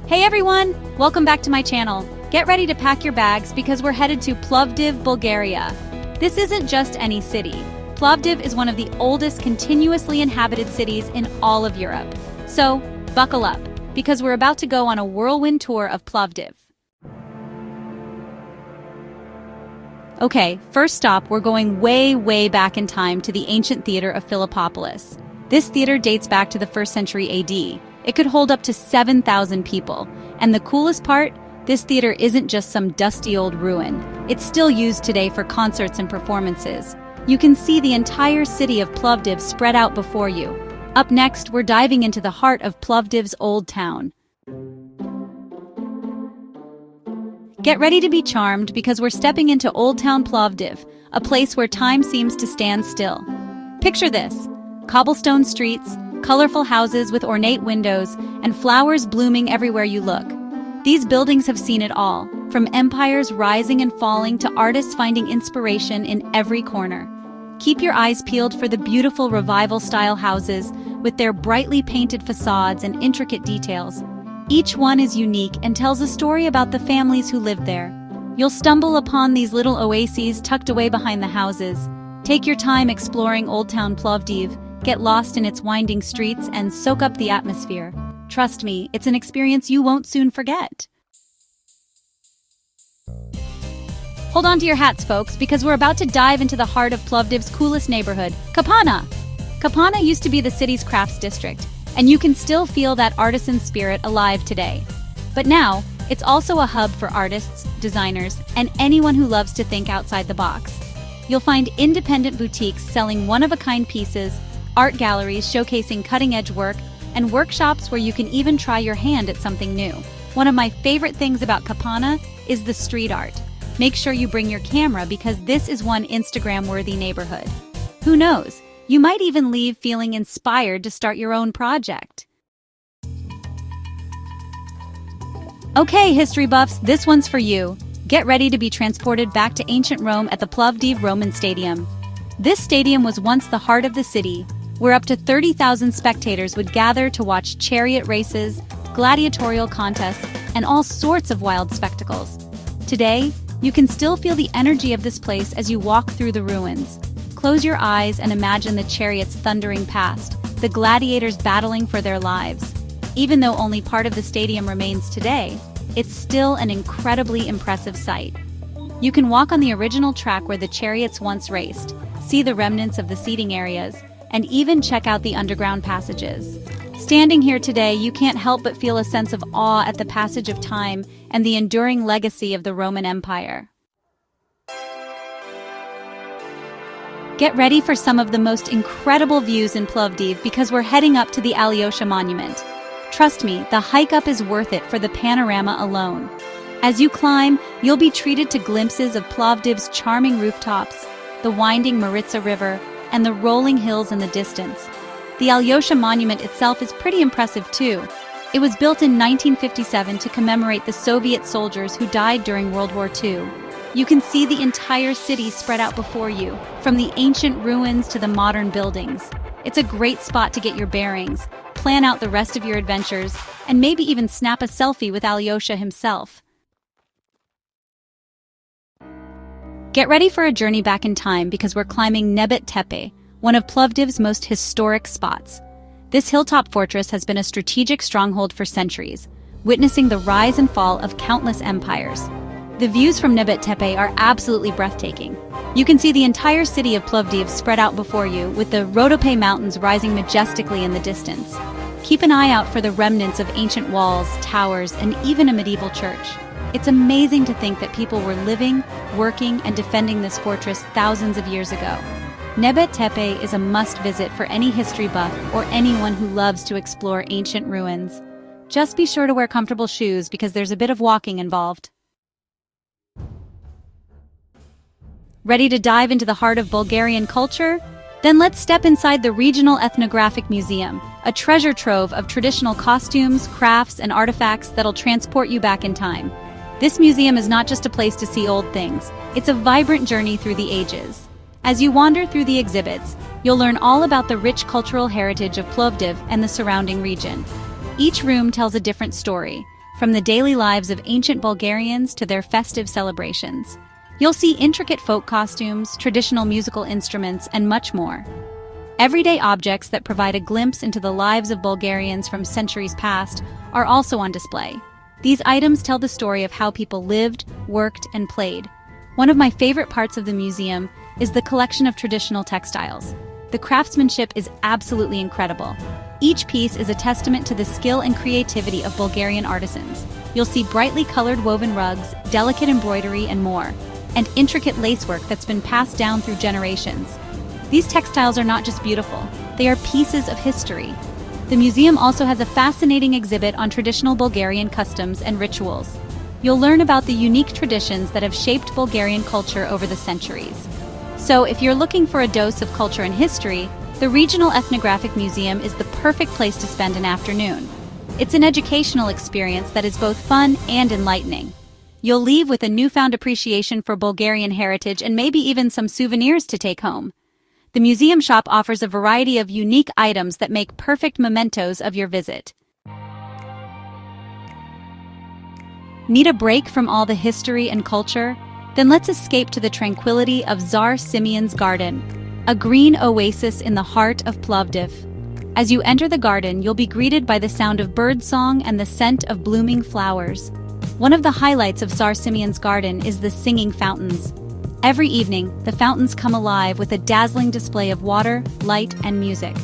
Hey everyone! Welcome back to my channel. Get ready to pack your bags because we're headed to Plovdiv, Bulgaria. This isn't just any city. Plovdiv is one of the oldest continuously inhabited cities in all of Europe. So, buckle up, because we're about to go on a whirlwind tour of Plovdiv. Okay, first stop, we're going way back in time to the ancient theater of Philippopolis. This theater dates back to the 1st century AD. It could hold up to 7,000 people. And the coolest part? This theater isn't just some dusty old ruin. It's still used today for concerts and performances. You can see the entire city of Plovdiv spread out before you. Up next, we're diving into the heart of Plovdiv's old town. Get ready to be charmed because we're stepping into Old Town Plovdiv, a place where time seems to stand still. Picture this: cobblestone streets, colorful houses with ornate windows, and flowers blooming everywhere you look. These buildings have seen it all, from empires rising and falling to artists finding inspiration in every corner. Keep your eyes peeled for the beautiful revival-style houses with their brightly painted facades and intricate details. Each one is unique and tells a story about the families who lived there. You'll stumble upon these little oases tucked away behind the houses. Take your time exploring Old Town Plovdiv, get lost in its winding streets, and soak up the atmosphere. Trust me, it's an experience you won't soon forget. Hold on to your hats, folks, because we're about to dive into the heart of Plovdiv's coolest neighborhood, Kapana. Kapana used to be the city's crafts district, and you can still feel that artisan spirit alive today. But now, it's also a hub for artists, designers, and anyone who loves to think outside the box. You'll find independent boutiques selling one-of-a-kind pieces, art galleries showcasing cutting-edge work, and workshops where you can even try your hand at something new. One of my favorite things about Kapana is the street art. Make sure you bring your camera because this is one Instagram-worthy neighborhood. Who knows, you might even leave feeling inspired to start your own project. Okay, history buffs, this one's for you. Get ready to be transported back to ancient Rome at the Plovdiv Roman Stadium. This stadium was once the heart of the city, where up to 30,000 spectators would gather to watch chariot races, gladiatorial contests, and all sorts of wild spectacles. Today, you can still feel the energy of this place as you walk through the ruins. Close your eyes and imagine the chariots thundering past, the gladiators battling for their lives. Even though only part of the stadium remains today, it's still an incredibly impressive sight. You can walk on the original track where the chariots once raced, see the remnants of the seating areas, and even check out the underground passages. Standing here today, you can't help but feel a sense of awe at the passage of time and the enduring legacy of the Roman Empire. Get ready for some of the most incredible views in Plovdiv because we're heading up to the Alyosha Monument. Trust me, the hike up is worth it for the panorama alone. As you climb, you'll be treated to glimpses of Plovdiv's charming rooftops, the winding Maritsa River, and the rolling hills in the distance. The Alyosha Monument itself is pretty impressive too. It was built in 1957 to commemorate the Soviet soldiers who died during World War II. You can see the entire city spread out before you, from the ancient ruins to the modern buildings. It's a great spot to get your bearings, plan out the rest of your adventures, and maybe even snap a selfie with Alyosha himself. Get ready for a journey back in time because we're climbing Nebet Tepe, one of Plovdiv's most historic spots. This hilltop fortress has been a strategic stronghold for centuries, witnessing the rise and fall of countless empires. The views from Nebet Tepe are absolutely breathtaking. You can see the entire city of Plovdiv spread out before you, with the Rhodope Mountains rising majestically in the distance. Keep an eye out for the remnants of ancient walls, towers, and even a medieval church. It's amazing to think that people were living, working, and defending this fortress thousands of years ago. Nebet Tepe is a must-visit for any history buff or anyone who loves to explore ancient ruins. Just be sure to wear comfortable shoes because there's a bit of walking involved. Ready to dive into the heart of Bulgarian culture? Then let's step inside the Regional Ethnographic Museum, a treasure trove of traditional costumes, crafts, and artifacts that'll transport you back in time. This museum is not just a place to see old things, it's a vibrant journey through the ages. As you wander through the exhibits, you'll learn all about the rich cultural heritage of Plovdiv and the surrounding region. Each room tells a different story, from the daily lives of ancient Bulgarians to their festive celebrations. You'll see intricate folk costumes, traditional musical instruments, and much more. Everyday objects that provide a glimpse into the lives of Bulgarians from centuries past are also on display. These items tell the story of how people lived, worked, and played. One of my favorite parts of the museum is the collection of traditional textiles. The craftsmanship is absolutely incredible. Each piece is a testament to the skill and creativity of Bulgarian artisans. You'll see brightly colored woven rugs, delicate embroidery, and more, and intricate lacework that's been passed down through generations. These textiles are not just beautiful, they are pieces of history. The museum also has a fascinating exhibit on traditional Bulgarian customs and rituals. You'll learn about the unique traditions that have shaped Bulgarian culture over the centuries. So, if you're looking for a dose of culture and history, the Regional Ethnographic Museum is the perfect place to spend an afternoon. It's an educational experience that is both fun and enlightening. You'll leave with a newfound appreciation for Bulgarian heritage and maybe even some souvenirs to take home. The museum shop offers a variety of unique items that make perfect mementos of your visit. Need a break from all the history and culture? Then let's escape to the tranquility of Tsar Simeon's Garden, a green oasis in the heart of Plovdiv. As you enter the garden, you'll be greeted by the sound of birdsong and the scent of blooming flowers. One of the highlights of Tsar Simeon's Garden is the singing fountains. Every evening, the fountains come alive with a dazzling display of water, light, and music.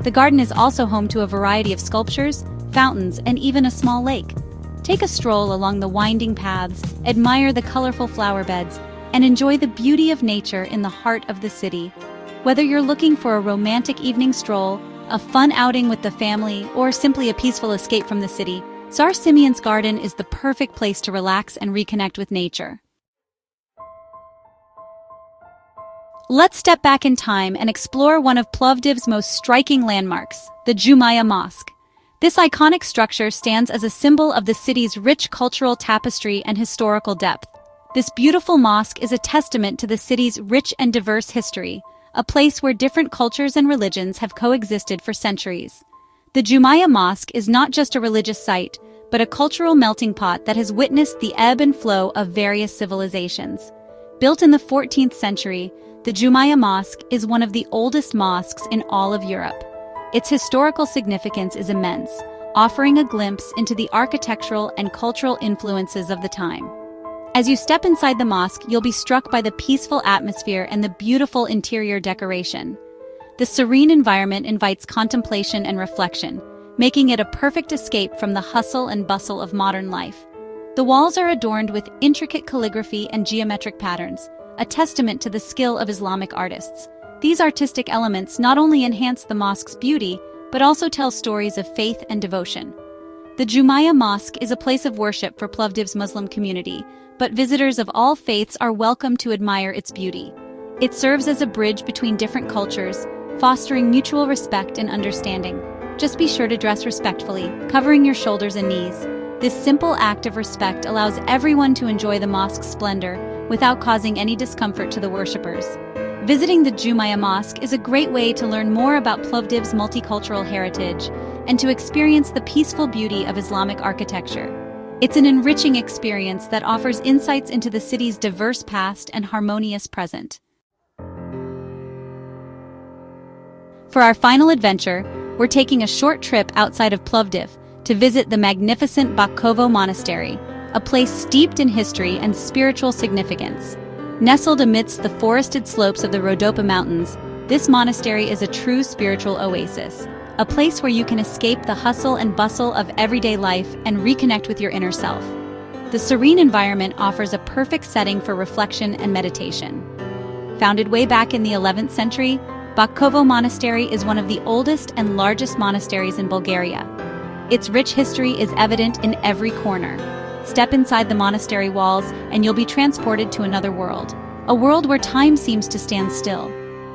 The garden is also home to a variety of sculptures, fountains, and even a small lake. Take a stroll along the winding paths, admire the colorful flower beds, and enjoy the beauty of nature in the heart of the city. Whether you're looking for a romantic evening stroll, a fun outing with the family, or simply a peaceful escape from the city, Tsar Simeon's Garden is the perfect place to relax and reconnect with nature. Let's step back in time and explore one of Plovdiv's most striking landmarks, the Jumaya Mosque. This iconic structure stands as a symbol of the city's rich cultural tapestry and historical depth. This beautiful mosque is a testament to the city's rich and diverse history, a place where different cultures and religions have coexisted for centuries. The Jumaya Mosque is not just a religious site, but a cultural melting pot that has witnessed the ebb and flow of various civilizations. Built in the 14th century, the Jumaya Mosque is one of the oldest mosques in all of Europe. Its historical significance is immense, offering a glimpse into the architectural and cultural influences of the time. As you step inside the mosque, you'll be struck by the peaceful atmosphere and the beautiful interior decoration. The serene environment invites contemplation and reflection, making it a perfect escape from the hustle and bustle of modern life. The walls are adorned with intricate calligraphy and geometric patterns, a testament to the skill of Islamic artists. These artistic elements not only enhance the mosque's beauty, but also tell stories of faith and devotion. The Jumaya Mosque is a place of worship for Plovdiv's Muslim community, but visitors of all faiths are welcome to admire its beauty. It serves as a bridge between different cultures, fostering mutual respect and understanding. Just be sure to dress respectfully, covering your shoulders and knees. This simple act of respect allows everyone to enjoy the mosque's splendor without causing any discomfort to the worshippers. Visiting the Jumaya Mosque is a great way to learn more about Plovdiv's multicultural heritage and to experience the peaceful beauty of Islamic architecture. It's an enriching experience that offers insights into the city's diverse past and harmonious present. For our final adventure, we're taking a short trip outside of Plovdiv to visit the magnificent Bakovo Monastery, a place steeped in history and spiritual significance. Nestled amidst the forested slopes of the Rhodope Mountains, this monastery is a true spiritual oasis, a place where you can escape the hustle and bustle of everyday life and reconnect with your inner self. The serene environment offers a perfect setting for reflection and meditation. Founded way back in the 11th century, Bakovo Monastery is one of the oldest and largest monasteries in Bulgaria. Its rich history is evident in every corner. Step inside the monastery walls and you'll be transported to another world, a world where time seems to stand still.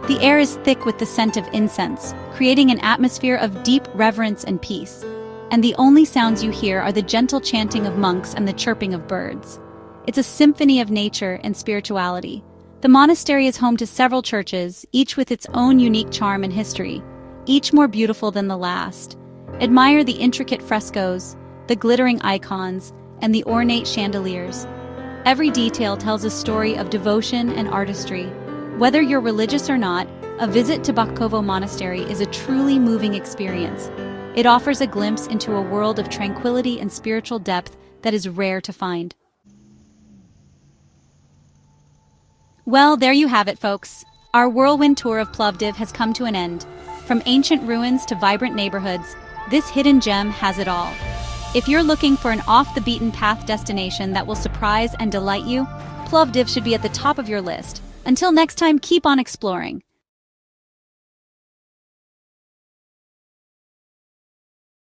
The air is thick with the scent of incense, creating an atmosphere of deep reverence and peace. And the only sounds you hear are the gentle chanting of monks and the chirping of birds. It's a symphony of nature and spirituality. The monastery is home to several churches, each with its own unique charm and history, each more beautiful than the last. Admire the intricate frescoes, the glittering icons, and the ornate chandeliers. Every detail tells a story of devotion and artistry. Whether you're religious or not, a visit to Bakovo Monastery is a truly moving experience. It offers a glimpse into a world of tranquility and spiritual depth that is rare to find. Well, there you have it, folks. Our whirlwind tour of Plovdiv has come to an end. From ancient ruins to vibrant neighborhoods, this hidden gem has it all. If you're looking for an off-the-beaten-path destination that will surprise and delight you, Plovdiv should be at the top of your list. Until next time, keep on exploring.